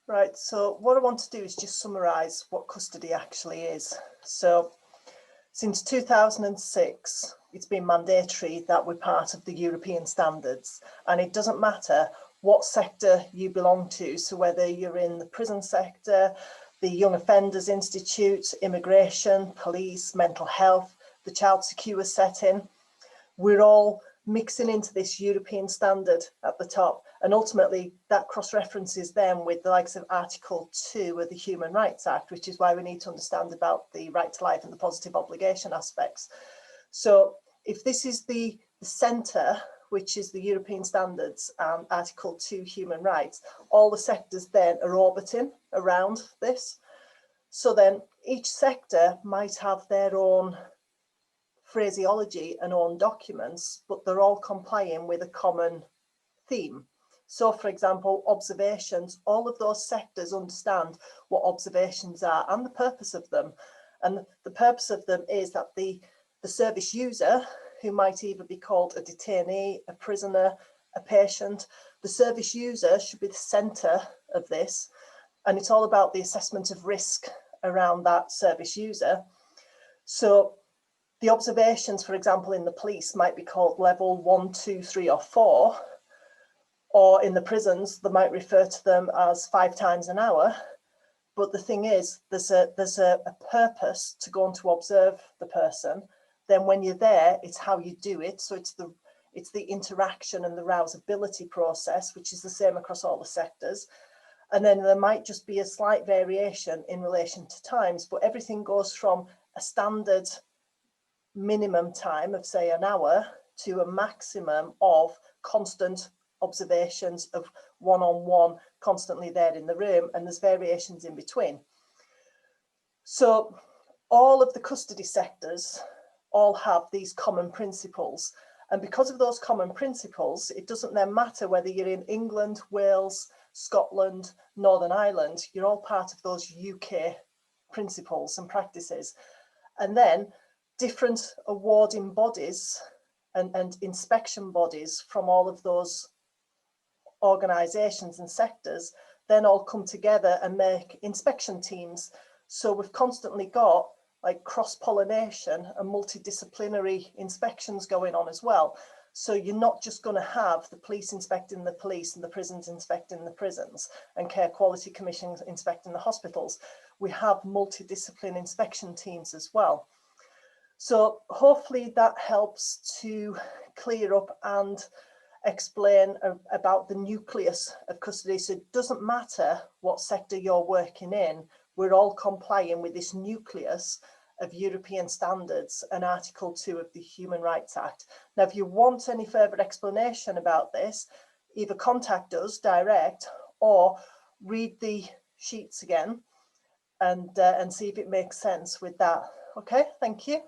Right, so what I want to do is just summarise what custody actually is. So since 2006, it's been mandatory that we're part of the European standards, and it doesn't matter what sector you belong to. So whether you're in the prison sector, the Young Offenders Institute, immigration, police, mental health, the child secure setting, we're all mixing into this European standard at the top. And ultimately that cross-references then with the likes of Article 2 of the Human Rights Act, which is why we need to understand about the right to life and the positive obligation aspects. So if this is the centre, which is the European standards and Article 2 human rights, all the sectors then are orbiting around this. So then each sector might have their own phraseology and own documents, but they're all complying with a common theme. So for example, observations, all of those sectors understand what observations are and the purpose of them. And the purpose of them is that the service user, who might either be called a detainee, a prisoner, a patient, the service user should be the centre of this. And it's all about the assessment of risk around that service user. So the observations, for example, in the police might be called level 1, 2, 3, or 4, or in the prisons, they might refer to them as 5 times an hour. But the thing is, there's a purpose to go and to observe the person. Then when you're there, it's how you do it. So it's the interaction and the rousability process, which is the same across all the sectors. And then there might just be a slight variation in relation to times, but everything goes from a standard minimum time of say an hour to a maximum of constant observations of one-on-one constantly there in the room, and there's variations in between. So all of the custody sectors all have these common principles, and because of those common principles, it doesn't then matter whether you're in England, Wales, Scotland, Northern Ireland, you're all part of those UK principles and practices. And then different awarding bodies and inspection bodies from all of those organisations and sectors then all come together and make inspection teams. So we've constantly got like cross-pollination and multidisciplinary inspections going on as well. So you're not just going to have the police inspecting the police and the prisons inspecting the prisons and care quality commissions inspecting the hospitals. We have multidiscipline inspection teams as well. So hopefully that helps to clear up and explain about the nucleus of custody. So it doesn't matter what sector you're working in, we're all complying with this nucleus of European standards and Article 2 of the Human Rights Act. Now, if you want any further explanation about this, either contact us direct or read the sheets again and see if it makes sense with that. Okay, thank you.